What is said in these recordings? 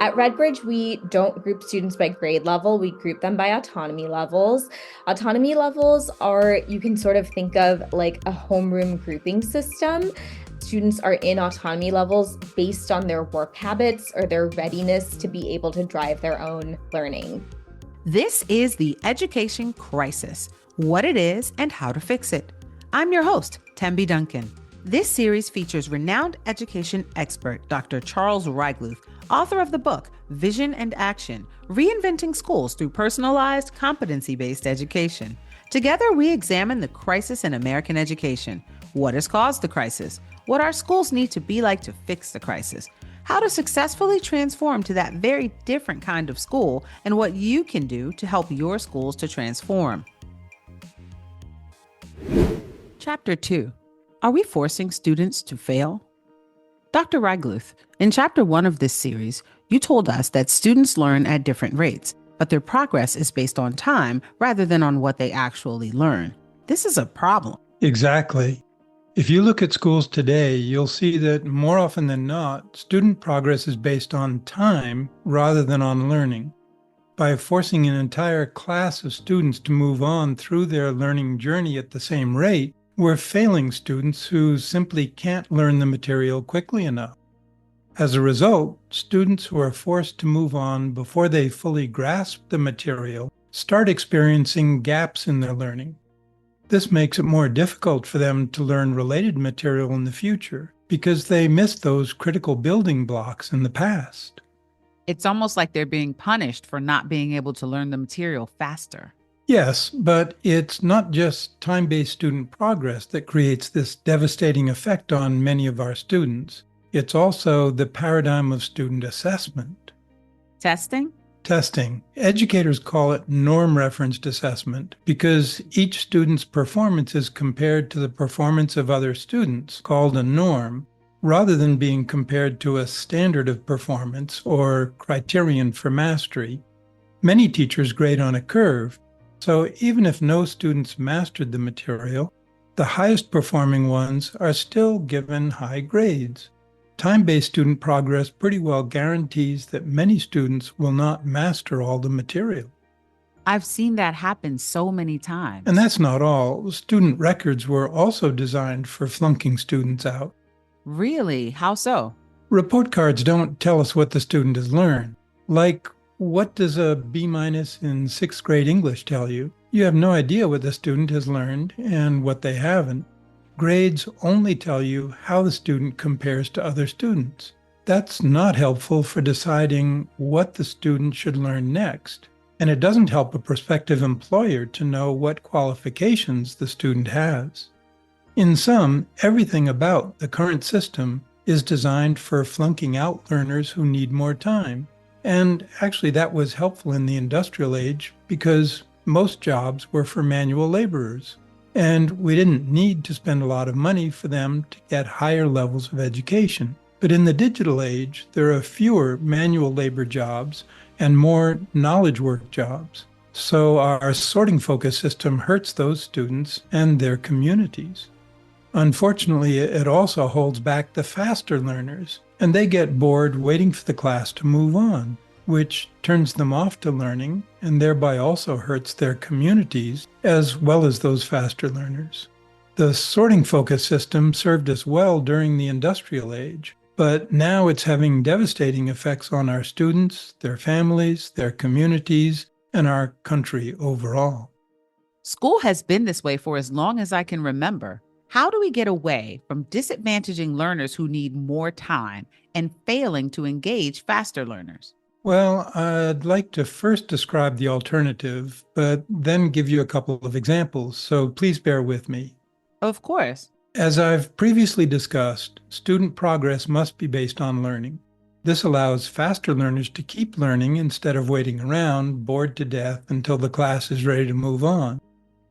At Redbridge, we don't group students by grade level, we group them by autonomy levels. Autonomy levels are, you can sort of think of like a homeroom grouping system. Students are in autonomy levels based on their work habits or their readiness to be able to drive their own learning. This is the Education Crisis, what it is and how to fix it. I'm your host, Tembi Duncan. This series features renowned education expert Dr. Charles Reigeluth, author of the book Vision and Action, Reinventing Schools Through Personalized Competency-Based Education. Together, we examine the crisis in American education. What has caused the crisis? What our schools need to be like to fix the crisis? How to successfully transform to that very different kind of school, and what you can do to help your schools to transform. Chapter 2. Are we forcing students to fail? Dr. Reigeluth, in Chapter 1 of this series, you told us that students learn at different rates, but their progress is based on time rather than on what they actually learn. This is a problem. Exactly. If you look at schools today, you'll see that more often than not, student progress is based on time rather than on learning. By forcing an entire class of students to move on through their learning journey at the same rate, we're failing students who simply can't learn the material quickly enough. As a result, students who are forced to move on before they fully grasp the material start experiencing gaps in their learning. This makes it more difficult for them to learn related material in the future because they missed those critical building blocks in the past. It's almost like they're being punished for not being able to learn the material faster. Yes, but it's not just time-based student progress that creates this devastating effect on many of our students. It's also the paradigm of student assessment. Testing? Testing. Educators call it norm-referenced assessment because each student's performance is compared to the performance of other students, called a norm, rather than being compared to a standard of performance or criterion for mastery. Many teachers grade on a curve, so even if no students mastered the material, the highest performing ones are still given high grades. Time-based student progress pretty well guarantees that many students will not master all the material. I've seen that happen so many times. And that's not all. Student records were also designed for flunking students out. Really? How so? Report cards don't tell us what the student has learned. Like, what does a B- in sixth grade English tell you? You have no idea what the student has learned and what they haven't. Grades only tell you how the student compares to other students. That's not helpful for deciding what the student should learn next, and it doesn't help a prospective employer to know what qualifications the student has. In sum, everything about the current system is designed for flunking out learners who need more time. And actually that was helpful in the industrial age because most jobs were for manual laborers. And we didn't need to spend a lot of money for them to get higher levels of education. But in the digital age, there are fewer manual labor jobs and more knowledge work jobs. So our sorting focus system hurts those students and their communities. Unfortunately, it also holds back the faster learners, and they get bored waiting for the class to move on, which turns them off to learning and thereby also hurts their communities as well as those faster learners. The sorting focus system served us well during the industrial age, but now it's having devastating effects on our students, their families, their communities, and our country overall. School has been this way for as long as I can remember. How do we get away from disadvantaging learners who need more time and failing to engage faster learners? Well, I'd like to first describe the alternative, but then give you a couple of examples, so please bear with me. Of course. As I've previously discussed, student progress must be based on learning. This allows faster learners to keep learning instead of waiting around, bored to death, until the class is ready to move on.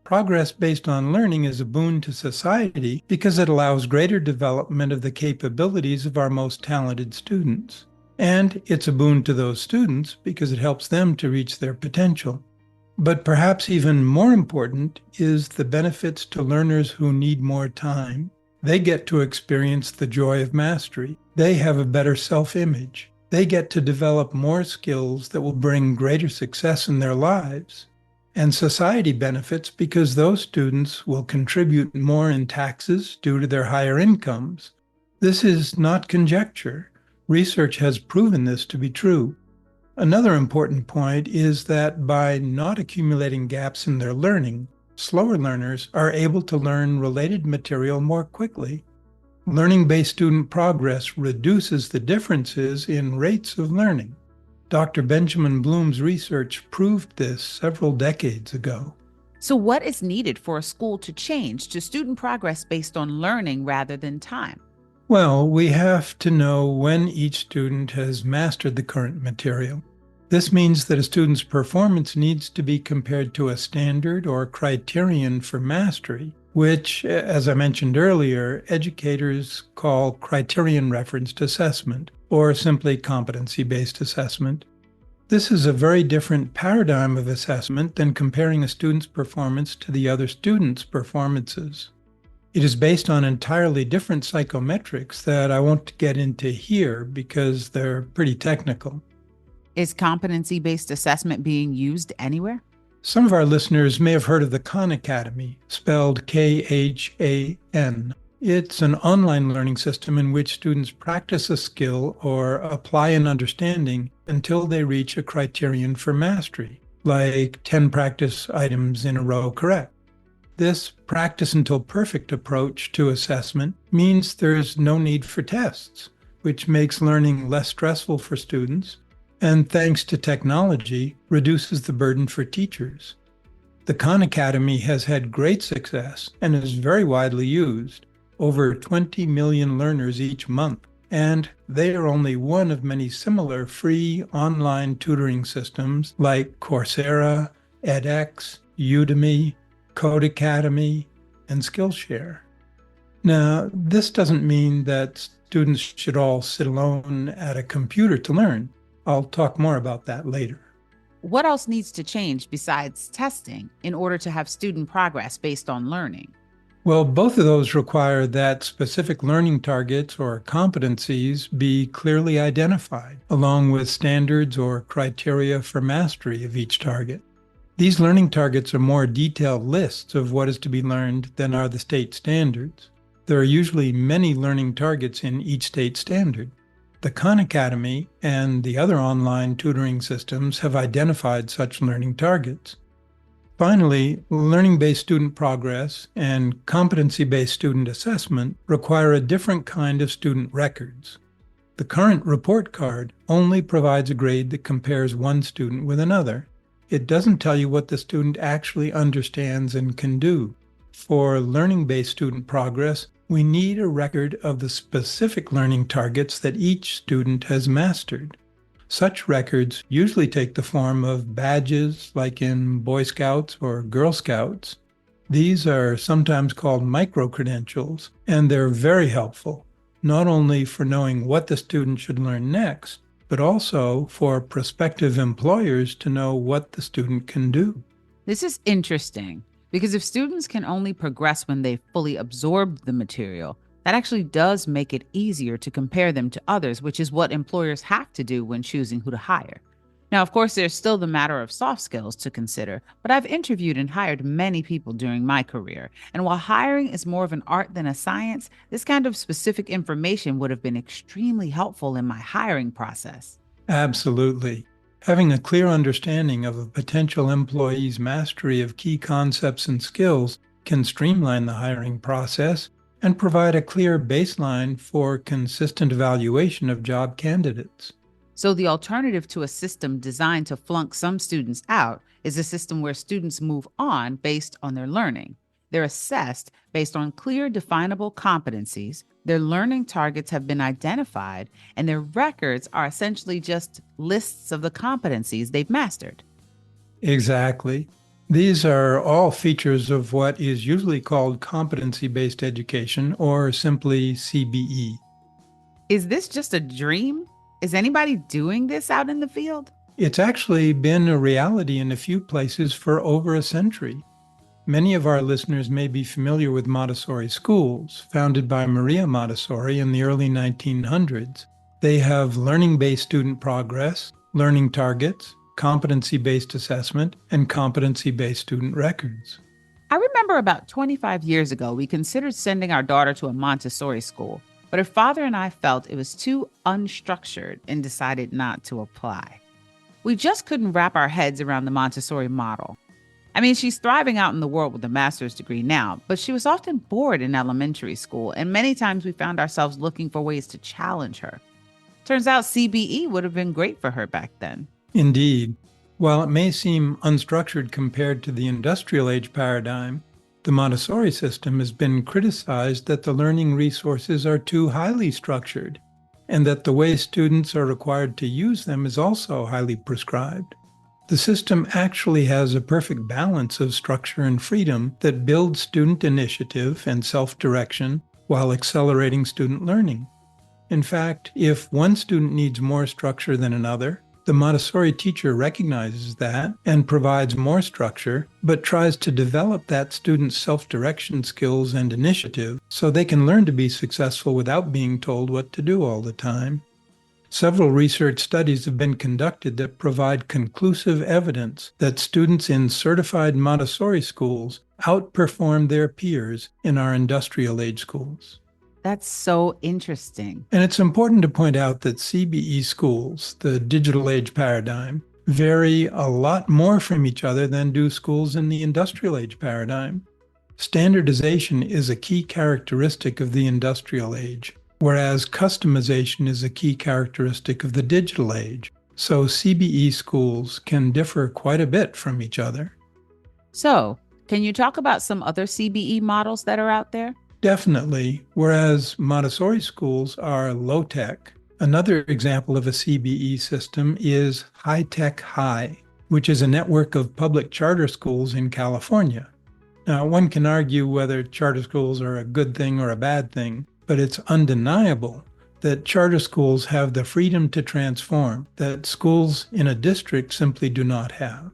Progress based on learning is a boon to society because it allows greater development of the capabilities of our most talented students. And it's a boon to those students because it helps them to reach their potential. But perhaps even more important is the benefits to learners who need more time. They get to experience the joy of mastery. They have a better self-image. They get to develop more skills that will bring greater success in their lives. And society benefits because those students will contribute more in taxes due to their higher incomes. This is not conjecture. Research has proven this to be true. Another important point is that by not accumulating gaps in their learning, slower learners are able to learn related material more quickly. Learning-based student progress reduces the differences in rates of learning. Dr. Benjamin Bloom's research proved this several decades ago. So, what is needed for a school to change to student progress based on learning rather than time? Well, we have to know when each student has mastered the current material. This means that a student's performance needs to be compared to a standard or criterion for mastery, which, as I mentioned earlier, educators call criterion referenced assessment, or simply competency-based assessment. This is a very different paradigm of assessment than comparing a student's performance to the other students' performances. It is based on entirely different psychometrics that I won't get into here because they're pretty technical. Is competency-based assessment being used anywhere? Some of our listeners may have heard of the Khan Academy, spelled Khan. It's an online learning system in which students practice a skill or apply an understanding until they reach a criterion for mastery, like 10 practice items in a row correct. This practice until perfect approach to assessment means there's no need for tests, which makes learning less stressful for students, and thanks to technology, reduces the burden for teachers. The Khan Academy has had great success and is very widely used, over 20 million learners each month, and they are only one of many similar free online tutoring systems like Coursera, edX, Udemy, Codecademy, and Skillshare. Now, this doesn't mean that students should all sit alone at a computer to learn. I'll talk more about that later. What else needs to change besides testing in order to have student progress based on learning? Well, both of those require that specific learning targets or competencies be clearly identified, along with standards or criteria for mastery of each target. These learning targets are more detailed lists of what is to be learned than are the state standards. There are usually many learning targets in each state standard. The Khan Academy and the other online tutoring systems have identified such learning targets. Finally, learning-based student progress and competency-based student assessment require a different kind of student records. The current report card only provides a grade that compares one student with another. It doesn't tell you what the student actually understands and can do. For learning-based student progress, we need a record of the specific learning targets that each student has mastered. Such records usually take the form of badges, like in Boy Scouts or Girl Scouts. These are sometimes called micro-credentials, and they're very helpful, not only for knowing what the student should learn next, but also for prospective employers to know what the student can do. This is interesting because if students can only progress when they've fully absorbed the material, that actually does make it easier to compare them to others, which is what employers have to do when choosing who to hire. Now, of course, there's still the matter of soft skills to consider, but I've interviewed and hired many people during my career. And while hiring is more of an art than a science, this kind of specific information would have been extremely helpful in my hiring process. Absolutely. Having a clear understanding of a potential employee's mastery of key concepts and skills can streamline the hiring process and provide a clear baseline for consistent evaluation of job candidates. So the alternative to a system designed to flunk some students out is a system where students move on based on their learning. They're assessed based on clear, definable competencies. Their learning targets have been identified, and their records are essentially just lists of the competencies they've mastered. Exactly. These are all features of what is usually called competency-based education, or simply CBE. Is this just a dream? Is anybody doing this out in the field? It's actually been a reality in a few places for over a century. Many of our listeners may be familiar with Montessori schools, founded by Maria Montessori in the early 1900s. They have learning-based student progress, learning targets, competency-based assessment, and competency-based student records. I remember about 25 years ago, we considered sending our daughter to a Montessori school, but her father and I felt it was too unstructured and decided not to apply. We just couldn't wrap our heads around the Montessori model. I mean, she's thriving out in the world with a master's degree now, but she was often bored in elementary school, and many times we found ourselves looking for ways to challenge her. Turns out CBE would have been great for her back then. Indeed. While it may seem unstructured compared to the industrial age paradigm, the Montessori system has been criticized that the learning resources are too highly structured, and that the way students are required to use them is also highly prescribed. The system actually has a perfect balance of structure and freedom that builds student initiative and self-direction while accelerating student learning. In fact, if one student needs more structure than another, the Montessori teacher recognizes that and provides more structure, but tries to develop that student's self-direction skills and initiative so they can learn to be successful without being told what to do all the time. Several research studies have been conducted that provide conclusive evidence that students in certified Montessori schools outperform their peers in our industrial age schools. That's so interesting. And it's important to point out that CBE schools, the digital age paradigm, vary a lot more from each other than do schools in the industrial age paradigm. Standardization is a key characteristic of the industrial age, whereas customization is a key characteristic of the digital age. So CBE schools can differ quite a bit from each other. So, can you talk about some other CBE models that are out there? Definitely, whereas Montessori schools are low-tech. Another example of a CBE system is High Tech High, which is a network of public charter schools in California. Now, one can argue whether charter schools are a good thing or a bad thing, but it's undeniable that charter schools have the freedom to transform that schools in a district simply do not have.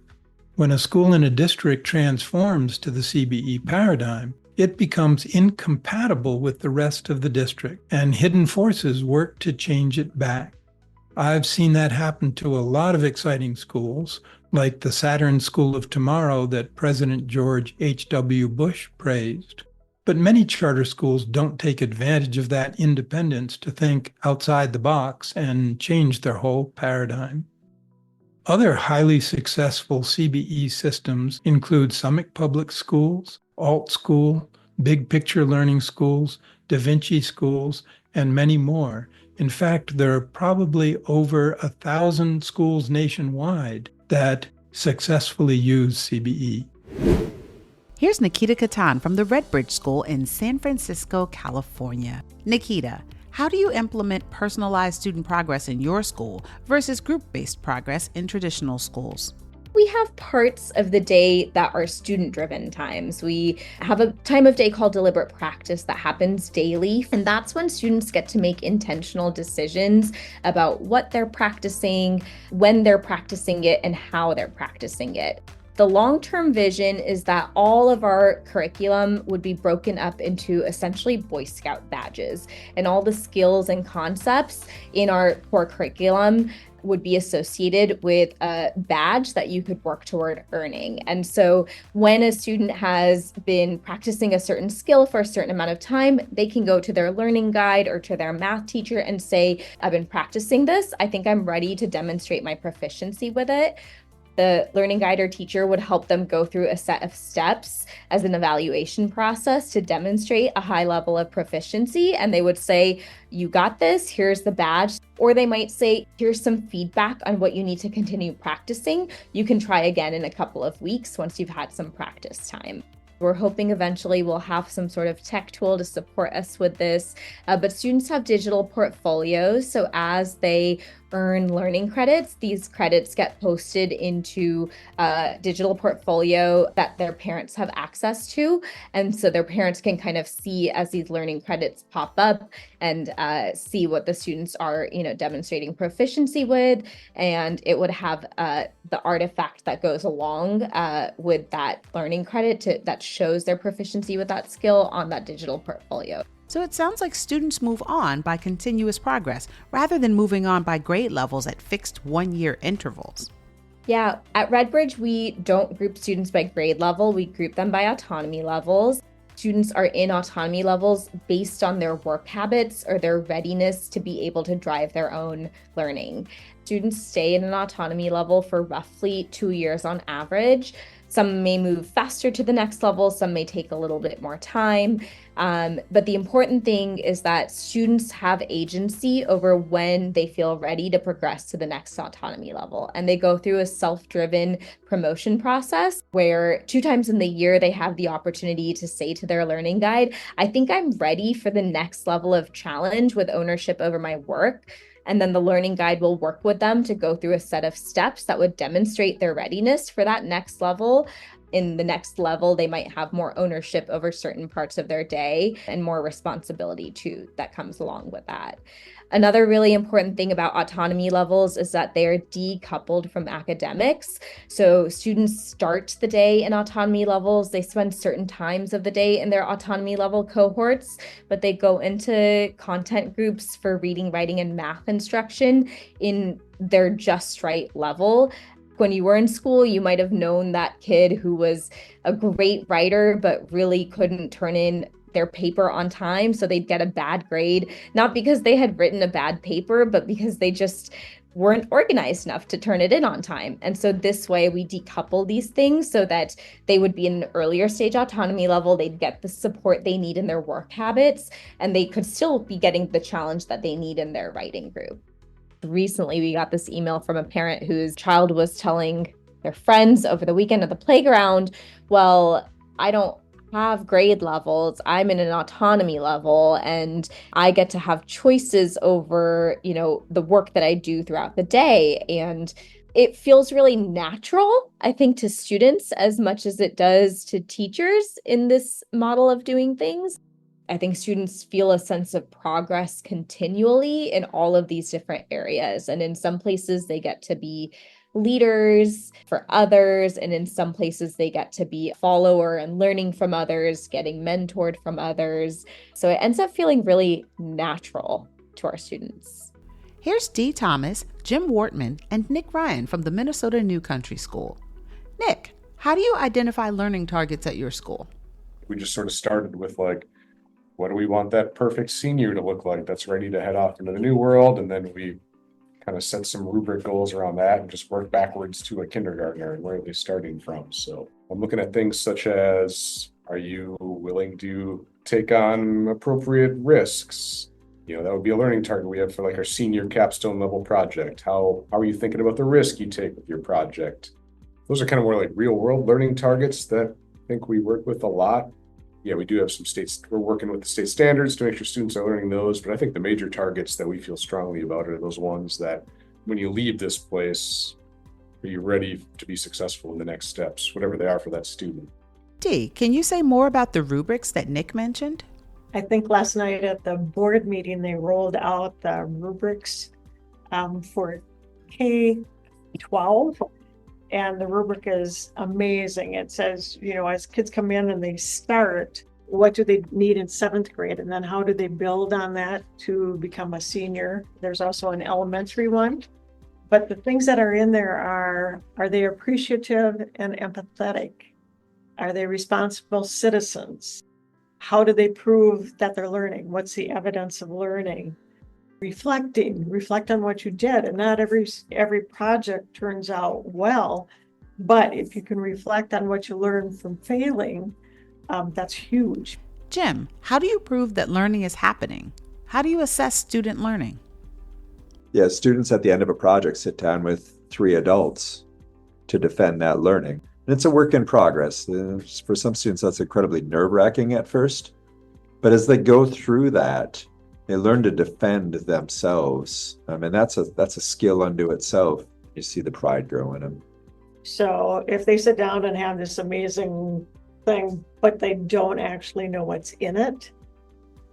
When a school in a district transforms to the CBE paradigm, it becomes incompatible with the rest of the district, and hidden forces work to change it back. I've seen that happen to a lot of exciting schools, like the Saturn School of Tomorrow that President George H.W. Bush praised. But many charter schools don't take advantage of that independence to think outside the box and change their whole paradigm. Other highly successful CBE systems include Summit Public Schools, Alt School, Big Picture Learning Schools, Da Vinci Schools, and many more. In fact, there are probably over 1,000 schools nationwide that successfully use CBE. Here's Nikita Katan from the Redbridge School in San Francisco, California. Nikita, how do you implement personalized student progress in your school versus group-based progress in traditional schools? We have parts of the day that are student-driven times. We have a time of day called deliberate practice that happens daily, and that's when students get to make intentional decisions about what they're practicing, when they're practicing it, and how they're practicing it. The long-term vision is that all of our curriculum would be broken up into essentially Boy Scout badges, and all the skills and concepts in our core curriculum would be associated with a badge that you could work toward earning. And so when a student has been practicing a certain skill for a certain amount of time, they can go to their learning guide or to their math teacher and say, I've been practicing this. I think I'm ready to demonstrate my proficiency with it. The learning guide or teacher would help them go through a set of steps as an evaluation process to demonstrate a high level of proficiency. And they would say, you got this, here's the badge. Or they might say, here's some feedback on what you need to continue practicing. You can try again in a couple of weeks once you've had some practice time. We're hoping eventually we'll have some sort of tech tool to support us with this, but students have digital portfolios. So as they earn learning credits, these credits get posted into a digital portfolio that their parents have access to. And so their parents can kind of see as these learning credits pop up and see what the students are, demonstrating proficiency with. And it would have the artifact that goes along with that learning credit that shows their proficiency with that skill on that digital portfolio. So it sounds like students move on by continuous progress rather than moving on by grade levels at fixed one-year intervals. Yeah, at Redbridge, we don't group students by grade level, we group them by autonomy levels. Students are in autonomy levels based on their work habits or their readiness to be able to drive their own learning. Students stay in an autonomy level for roughly 2 years on average. Some may move faster to the next level, some may take a little bit more time. But the important thing is that students have agency over when they feel ready to progress to the next autonomy level. And they go through a self-driven promotion process where 2 times in the year they have the opportunity to say to their learning guide, I think I'm ready for the next level of challenge with ownership over my work. And then the learning guide will work with them to go through a set of steps that would demonstrate their readiness for that next level. In the next level, they might have more ownership over certain parts of their day and more responsibility too that comes along with that. Another really important thing about autonomy levels is that they are decoupled from academics. So students start the day in autonomy levels. They spend certain times of the day in their autonomy level cohorts, but they go into content groups for reading, writing, and math instruction in their just right level. When you were in school, you might have known that kid who was a great writer, but really couldn't turn in their paper on time. So they'd get a bad grade, not because they had written a bad paper, but because they just weren't organized enough to turn it in on time. And so this way we decouple these things so that they would be in an earlier stage autonomy level. They'd get the support they need in their work habits, and they could still be getting the challenge that they need in their writing group. Recently, we got this email from a parent whose child was telling their friends over the weekend at the playground, well, I don't have grade levels. I'm in an autonomy level and I get to have choices over, the work that I do throughout the day. And it feels really natural, I think, to students as much as it does to teachers in this model of doing things. I think students feel a sense of progress continually in all of these different areas. And in some places, they get to be leaders for others. And in some places, they get to be a follower and learning from others, getting mentored from others. So it ends up feeling really natural to our students. Here's Dee Thomas, Jim Wortman, and Nick Ryan from the Minnesota New Country School. Nick, how do you identify learning targets at your school? We just sort of started with what do we want that perfect senior to look like that's ready to head off into the new world? And then we kind of set some rubric goals around that and just work backwards to a kindergartner and where are they starting from? So I'm looking at things such as, are you willing to take on appropriate risks? That would be a learning target we have for our senior capstone level project. How are you thinking about the risk you take with your project? Those are kind of more real world learning targets that I think we work with a lot. Yeah, we do have some states. We're working with the state standards to make sure students are learning those. But I think the major targets that we feel strongly about are those ones that when you leave this place, are you ready to be successful in the next steps, whatever they are for that student? Dee, can you say more about the rubrics that Nick mentioned? I think last night at the board meeting, they rolled out the rubrics for K-12. And the rubric is amazing. It says, as kids come in and they start, what do they need in 7th grade? And then how do they build on that to become a senior? There's also an elementary one. But the things that are in there are they appreciative and empathetic? Are they responsible citizens? How do they prove that they're learning? What's the evidence of learning? Reflect on what you did. And not every project turns out well, but if you can reflect on what you learned from failing, that's huge. Jim, how do you prove that learning is happening? How do you assess student learning? Yeah, students at the end of a project sit down with 3 adults to defend that learning. And it's a work in progress. For some students, that's incredibly nerve-wracking at first. But as they go through that, they learn to defend themselves. And that's a skill unto itself. You see the pride grow in them. So if they sit down and have this amazing thing, but they don't actually know what's in it,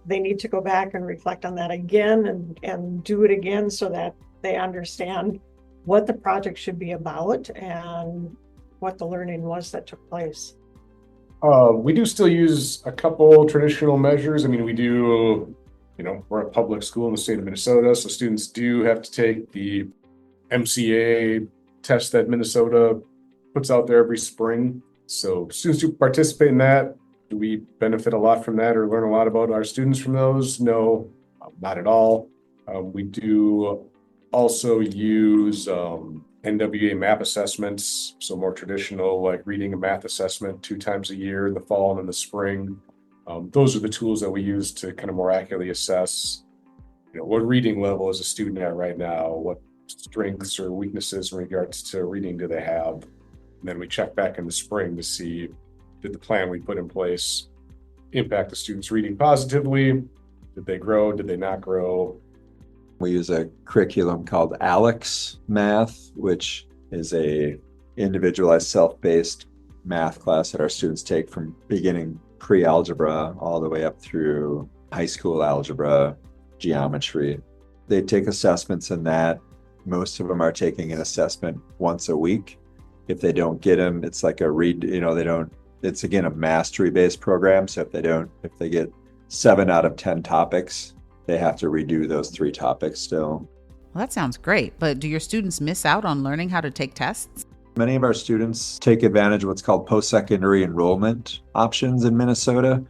they need to go back and reflect on that again and do it again so that they understand what the project should be about and what the learning was that took place. We do still use a couple traditional measures. I mean, we do, we're a public school in the state of Minnesota, so students do have to take the MCA test that Minnesota puts out there every spring. So students who participate in that, do we benefit a lot from that or learn a lot about our students from those? No, not at all. We do also use NWA map assessments, so more traditional like reading and math assessment 2 times a year in the fall and in the spring. Those are the tools that we use to kind of more accurately assess, what reading level is a student at right now, what strengths or weaknesses in regards to reading do they have. And then we check back in the spring to see, did the plan we put in place impact the students' reading positively? Did they grow? Did they not grow? We use a curriculum called ALEX Math, which is a individualized self-paced math class that our students take from beginning pre-algebra all the way up through high school algebra, geometry. They take assessments in that. Most of them are taking an assessment once a week. If they don't get them, it's like a read, it's again a mastery-based program. So if they get 7 out of 10 topics, they have to redo those 3 topics still. Well, that sounds great, but do your students miss out on learning how to take tests? Many of our students take advantage of what's called post-secondary enrollment options in Minnesota.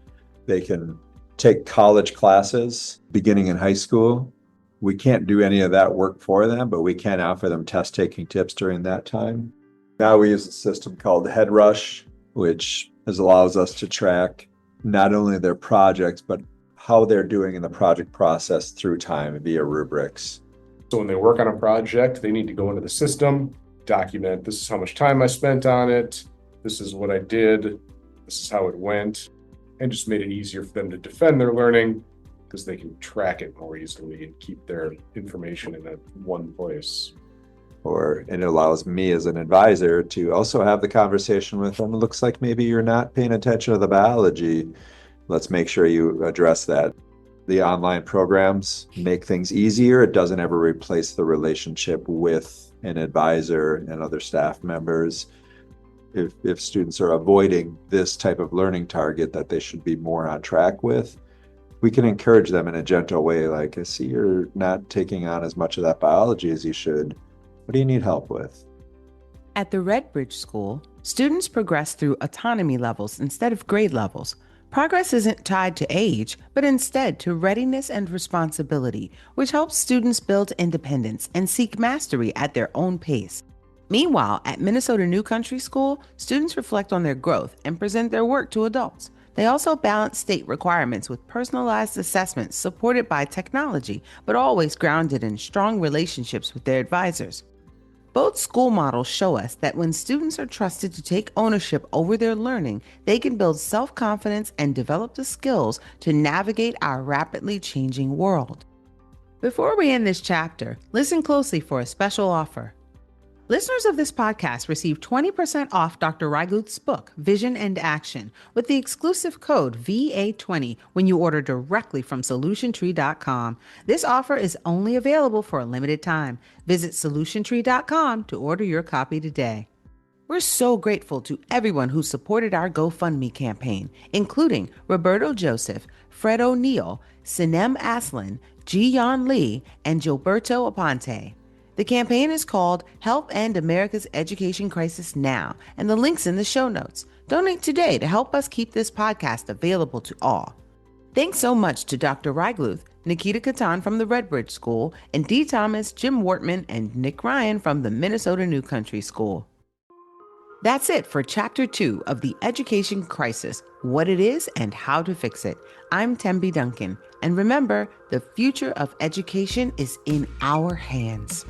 They can take college classes beginning in high school. We can't do any of that work for them, but we can offer them test-taking tips during that time. Now we use a system called HeadRush, which allows us to track not only their projects, but how they're doing in the project process through time via rubrics. So when they work on a project, they need to go into the system, document, this is how much time I spent on it, this is what I did, this is how it went, and just made it easier for them to defend their learning because they can track it more easily and keep their information in one place. And it allows me as an advisor to also have the conversation with them. It looks like maybe you're not paying attention to the biology. Let's make sure you address that. The online programs make things easier. It doesn't ever replace the relationship with an advisor and other staff members. If students are avoiding this type of learning target that they should be more on track with, we can encourage them in a gentle way, like, I see you're not taking on as much of that biology as you should. What do you need help with? At the Redbridge School, students progress through autonomy levels instead of grade levels. Progress isn't tied to age, but instead to readiness and responsibility, which helps students build independence and seek mastery at their own pace. Meanwhile, at Minnesota New Country School, students reflect on their growth and present their work to adults. They also balance state requirements with personalized assessments supported by technology, but always grounded in strong relationships with their advisors. Both school models show us that when students are trusted to take ownership over their learning, they can build self-confidence and develop the skills to navigate our rapidly changing world. Before we end this chapter, listen closely for a special offer. Listeners of this podcast receive 20% off Dr. Reigeluth's book, Vision and Action, with the exclusive code VA20 when you order directly from solutiontree.com. This offer is only available for a limited time. Visit solutiontree.com to order your copy today. We're so grateful to everyone who supported our GoFundMe campaign, including Roberto Joseph, Fred O'Neill, Sinem Aslan, Ji-Yon Lee, and Gilberto Aponte. The campaign is called Help End America's Education Crisis Now, and the link's in the show notes. Donate today to help us keep this podcast available to all. Thanks so much to Dr. Reigeluth, Nikita Katan from the Redbridge School, and Dee Thomas, Jim Wortman, and Nick Ryan from the Minnesota New Country School. That's it for Chapter 2 of The Education Crisis, What It Is and How to Fix It. I'm Tembi Duncan, and remember, the future of education is in our hands.